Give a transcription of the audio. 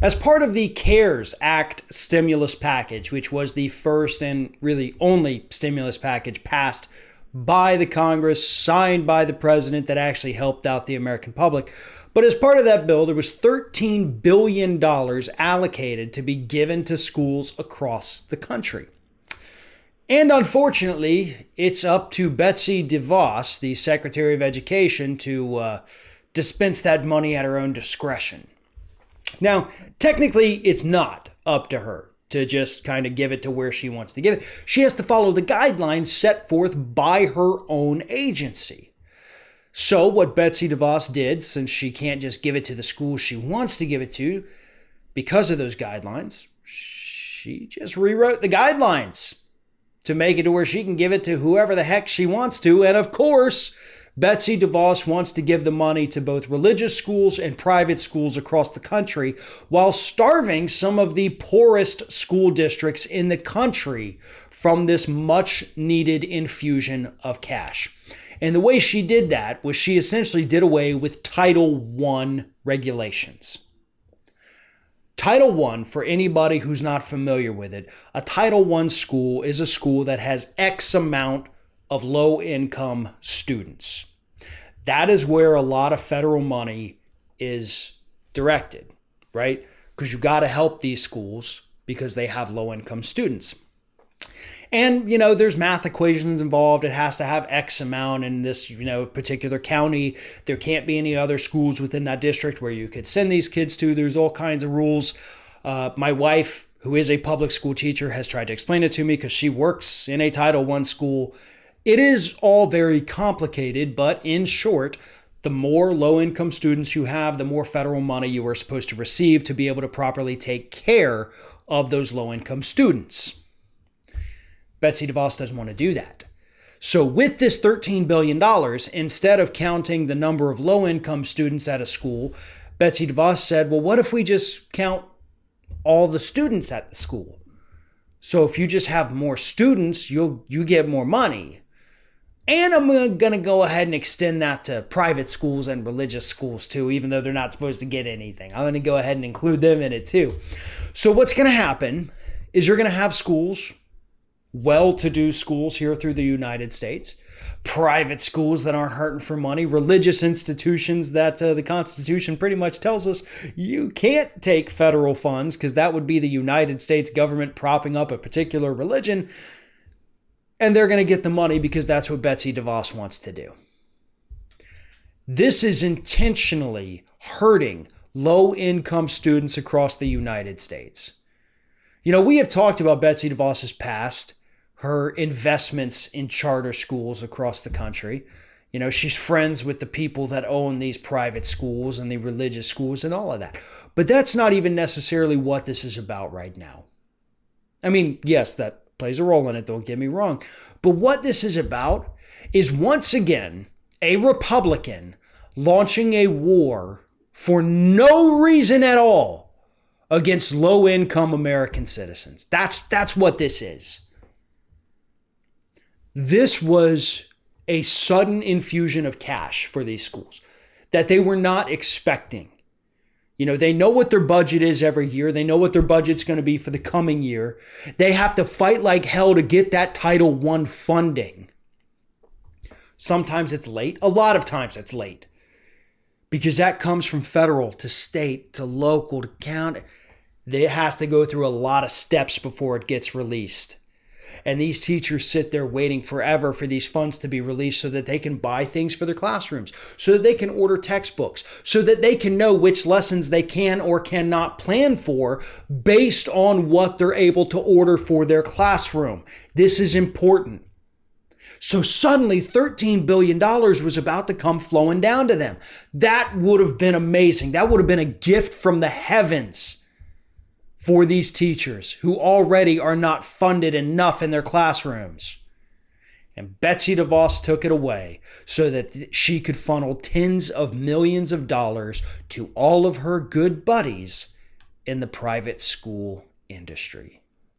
As part of the CARES Act stimulus package, which was the first and really only stimulus package passed by the Congress, signed by the president, that actually helped out the American public. But as part of that bill, there was $13 billion allocated to be given to schools across the country. And unfortunately, it's up to Betsy DeVos, the Secretary of Education, to dispense that money at her own discretion. Now, technically, it's not up to her to just kind of give it to where she wants to give it. She has to follow the guidelines set forth by her own agency. So what Betsy DeVos did, since she can't just give it to the school she wants to give it to because of those guidelines, she just rewrote the guidelines to make it to where she can give it to whoever the heck she wants to. And of course, Betsy DeVos wants to give the money to both religious schools and private schools across the country while starving some of the poorest school districts in the country from this much needed infusion of cash. And the way she did that was she essentially did away with Title I regulations. Title I, for anybody who's not familiar with it, a Title I school is a school that has X amount of low-income students. That is where a lot of federal money is directed, right? Because you got to help these schools because they have low-income students. And, there's math equations involved. It has to have X amount in this, particular county. There can't be any other schools within that district where you could send these kids to. There's all kinds of rules. My wife, who is a public school teacher, has tried to explain it to me because she works in a Title I school. It is all very complicated, but in short, the more low-income students you have, the more federal money you are supposed to receive to be able to properly take care of those low-income students. Betsy DeVos doesn't want to do that. So with this $13 billion, instead of counting the number of low-income students at a school, Betsy DeVos said, well, what if we just count all the students at the school? So if you just have more students, you get more money. And I'm going to go ahead and extend that to private schools and religious schools too, even though they're not supposed to get anything. I'm going to go ahead and include them in it too. So what's going to happen is you're going to have schools, well-to-do schools here through the United States, private schools that aren't hurting for money, religious institutions that the Constitution pretty much tells us you can't take federal funds because that would be the United States government propping up a particular religion. And they're going to get the money because that's what Betsy DeVos wants to do. This is intentionally hurting low-income students across the United States. We have talked about Betsy DeVos's past, her investments in charter schools across the country. She's friends with the people that own these private schools and the religious schools and all of that. But that's not even necessarily what this is about right now. I mean, yes, that plays a role in it, don't get me wrong. But what this is about is once again a Republican launching a war for no reason at all against low-income American citizens. That's what this is. This was a sudden infusion of cash for these schools that they were not expecting. They know what their budget is every year. They know what their budget's going to be for the coming year. They have to fight like hell to get that Title I funding. Sometimes it's late. A lot of times it's late. Because that comes from federal to state to local to county. It has to go through a lot of steps before it gets released. And these teachers sit there waiting forever for these funds to be released so that they can buy things for their classrooms, so that they can order textbooks, so that they can know which lessons they can or cannot plan for based on what they're able to order for their classroom. This is important. So suddenly $13 billion was about to come flowing down to them. That would have been amazing. That would have been a gift from the heavens for these teachers who already are not funded enough in their classrooms. And Betsy DeVos took it away so that she could funnel tens of millions of dollars to all of her good buddies in the private school industry.